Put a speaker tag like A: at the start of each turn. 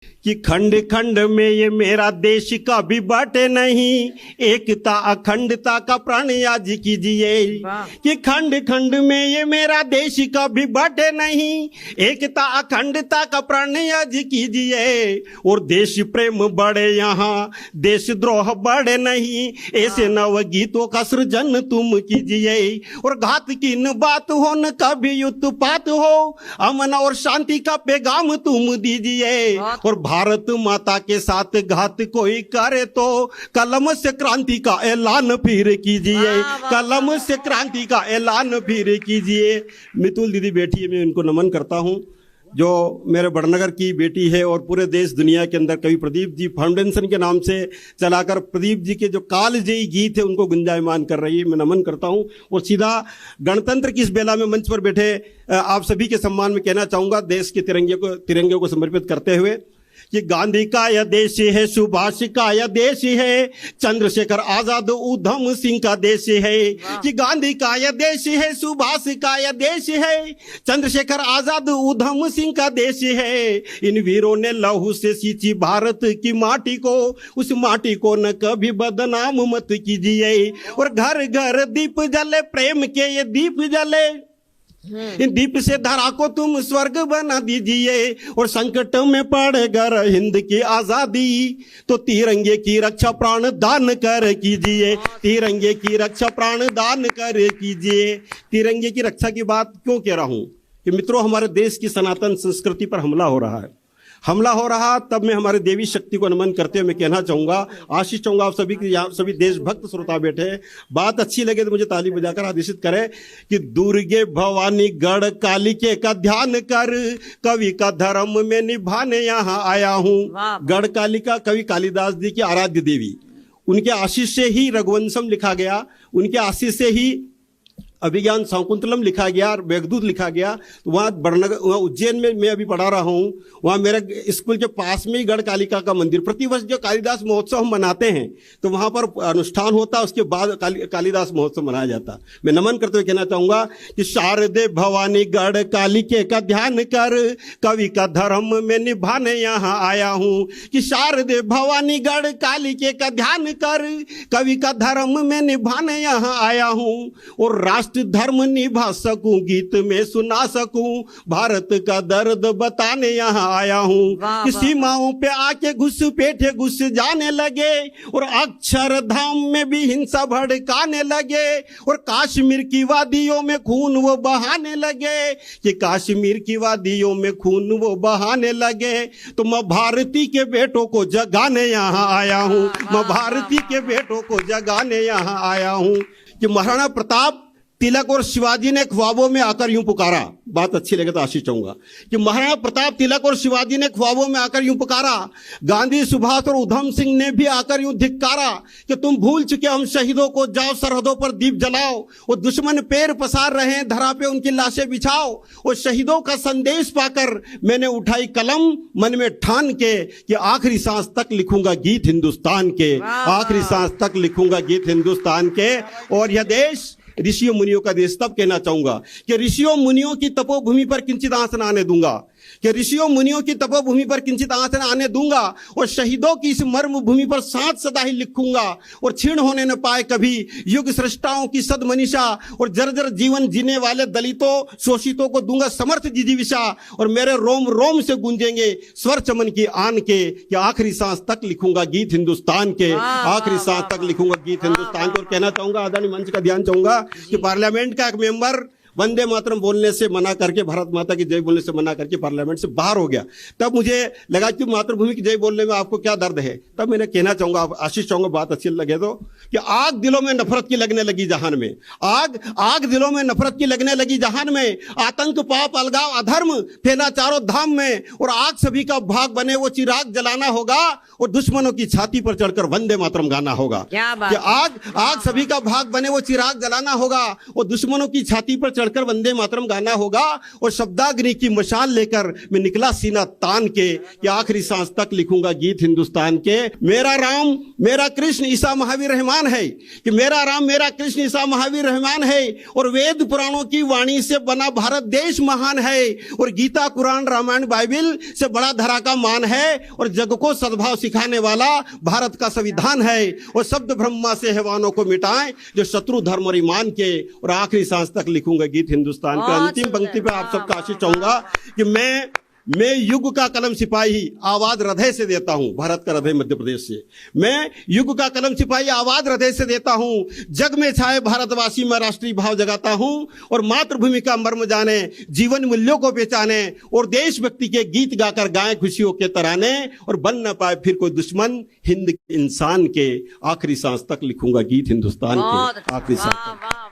A: कि खंड खंड में ये मेरा देश कभी बाटे नहीं, एकता अखंडता का प्रण आज कीजिए। कि खंड खंड में ये मेरा देश कभी बाटे नहीं, एकता अखंडता का प्रण आज कीजिए। और देश प्रेम बढ़े यहाँ, देशद्रोह बढ़े नहीं, ऐसे नव गीतों का सृजन तुम कीजिए। और घात की न बात हो न कभी उत्पात हो, अमन और शांति का पैगाम तुम दीजिए। और भारत माता के साथ घात कोई करे तो कलम से क्रांति का ऐलान फिर कीजिए, कलम से क्रांति का ऐलान फिर कीजिए। मितुल दीदी बेटी है, मैं उनको नमन करता हूं, जो मेरे बड़नगर की बेटी है और पूरे देश दुनिया के अंदर कवि प्रदीप जी फाउंडेशन के नाम से चलाकर प्रदीप जी के जो कालजयी गीत है उनको गुंजायमान कर रही है। मैं नमन करता हूं और सीधा गणतंत्र की इस बेला में मंच पर बैठे आप सभी के सम्मान में कहना चाहूंगा, देश के तिरंगे को समर्पित करते हुए कि गांधी का यह देश है, सुभाष का यह देश है, चंद्रशेखर आजाद उधम सिंह का देश है। कि गांधी का यह देश है, सुभाष का यह देश है, चंद्रशेखर आजाद उधम सिंह का देश है। इन वीरों ने लहू से सींची भारत की माटी को, उस माटी को न कभी बदनाम मत कीजिए। और घर घर दीप जले, प्रेम के ये दीप जले, इन दीप से धरा को तुम स्वर्ग बना दीजिए। और संकट में पड़ेगा हिंद की आजादी, तो तिरंगे की रक्षा प्राण दान कर कीजिए, तिरंगे की रक्षा प्राण दान कर कीजिए। तिरंगे की रक्षा की बात क्यों कह रहा हूं कि मित्रों, हमारे देश की सनातन संस्कृति पर हमला हो रहा है, हमला हो रहा। तब मैं हमारे देवी शक्ति को नमन करते हुए मैं कहना चाहूंगा, आशीष चाहूंगा आप सभी की, सभी देशभक्त श्रोता बैठे हैं, बात अच्छी लगे तो मुझे ताली बजाकर आदेशित करें कि दुर्गे भवानी गढ़ कालिके का ध्यान कर, कवि का धर्म में निभाने यहाँ आया हूँ। गढ़ कालिका कवि कालिदास जी की आराध्य देवी, उनके आशीष से ही रघुवंशम लिखा गया, उनके आशीष से ही अभिज्ञान शाकुंतलम लिखा गया और मेघदूत लिखा गया। तो वहाँ बड़नगर, वहाँ उज्जैन में मैं अभी पढ़ा रहा हूँ, वहाँ मेरे स्कूल के पास में ही गढ़ कालिका का मंदिर, प्रतिवर्ष जो कालिदास महोत्सव हम मनाते हैं तो वहाँ पर अनुष्ठान होता, उसके बाद कालिदास महोत्सव मनाया जाता। मैं नमन करते हुए कहना चाहूँगा कि शारदे भवानी गढ़ कालिके का ध्यान कर, कवि का धर्म में निभाने यहाँ आया हूँ। कि शारदे भवानी गढ़ कालिके का ध्यान कर, कवि का धर्म में निभाने यहाँ आया हूँ। और राष्ट्र धर्म निभा सकूं, गीत में सुना सकूं, भारत का दर्द बताने यहाँ आया हूँ। कि सीमाओं पे आके घुसपैठे घुस जाने लगे, और अक्षरधाम में भी हिंसा भड़काने लगे, और कश्मीर की वादियों में खून वो बहाने लगे। कि कश्मीर की वादियों में खून वो बहाने लगे, तो मैं भारती के बेटों को जगाने यहाँ आया हूँ, मैं भारती के बेटों को जगाने यहाँ आया हूँ। कि महाराणा प्रताप, तिलक और शिवाजी ने ख्वाबों में आकर यूं पुकारा, बात अच्छी लगे तो आशीष चाहूंगा कि महाराणा प्रताप, तिलक और शिवाजी ने ख्वाबों में आकर यूं पुकारा। गांधी, सुभाष और उधम सिंह ने भी आकर यूं धिक्कारा कि तुम भूल चुके हम शहीदों को, जाओ सरहदों पर दीप जलाओ। और दुश्मन पैर पसार रहे हैं, धरा पे उनकी लाशें बिछाओ। और शहीदों का संदेश पाकर मैंने उठाई कलम, मन में ठान के कि आखिरी सांस तक लिखूंगा गीत हिंदुस्तान के, आखिरी सांस तक लिखूंगा गीत हिंदुस्तान के। और यह देश ऋषियों मुनियों का देश। तब कहना चाहूंगा कि ऋषियों मुनियों की तपोभूमि पर किंचित आंच न आने दूंगा, कि ऋषियों मुनियों की तपोभूमि पर किंचित आंच न आने दूंगा। और शहीदों की इस मर्म भूमि पर साथ सदा ही लिखूंगा, और छीण होने न पाए कभी युग सृष्टाओं की सदमनीषा। और जर्जर जीवन जीने वाले दलितों शोषितों को दूंगा समर्थ जिजीविषा। और मेरे रोम रोम से गूंजेंगे स्वर चमन की आन के, कि आखिरी सांस तक लिखूंगा गीत हिंदुस्तान के, आखिरी सांस तक लिखूंगा गीत हिंदुस्तान के। और कहना चाहूंगा, आदरणीय मंच का ध्यान चाहूंगा कि पार्लियामेंट का एक मेंबर वंदे मातरम बोलने से मना करके, भारत माता की जय बोलने से मना करके पार्लियामेंट से बाहर हो गया। तब मुझे लगा कि मातृभूमि की जय बोलने में आपको क्या दर्द है। तब मैंने कहना चाहूंगा, आशीष चाहूंगा बात अच्छी लगे तो, कि आग दिलों में नफरत की लगने लगी जहान में, आग दिलों में नफरत की लगने लगी जहान में। आतंक, पाप, अलगाव, अधर्म फैला चारों धाम में। और आग सभी का भाग बने वो चिराग जलाना होगा, और दुश्मनों की छाती पर चढ़कर वंदे मातरम गाना होगा। कि आग सभी का भाग बने वो चिराग जलाना होगा, और दुश्मनों की छाती पर चढ़कर कर वंदे मातरम गाना होगा और शब्दाग्नि की मशाल लेकर मैं निकला सीना तान के कि आखिरी सांस तक लिखूंगा गीत हिंदुस्तान के। मेरा राम मेरा कृष्ण ईसा महावीर रहमान है कि मेरा राम मेरा कृष्ण ईसा महावीर रहमान है और वेद पुराणों की वाणी से बना भारत देश महान है और गीता कुरान रामायण बाइबिल से बड़ा धरा का मान है और जग को सद्भाव सिखाने वाला भारत का संविधान है और शब्द ब्रह्मा से हैवानों को मिटाएं जो शत्रु धर्म और ईमान के और आखिरी सांस तक लिखूंगा गीत हिंदुस्तान के। अंतिम पंक्ति पे आप सबका आशीष चाहूंगा कि मैं युग का कलम सिपाही आवाज हृदय से देता हूं, भारत का हृदय मध्य प्रदेश से। मैं युग का कलम सिपाही आवाज हृदय से देता हूं, जग में छाए भारतवासी मैं राष्ट्रीय भाव जगाता हूं और मातृभूमि का मर्म जाने, जीवन मूल्यों को पहचाने और देशभक्ति के गीत गाकर गाएं खुशियों के तराने और बन न पाए फिर कोई दुश्मन हिंद इंसान के। आखिरी सांस तक लिखूंगा गीत हिंदुस्तान के, आखिरी सांस तक।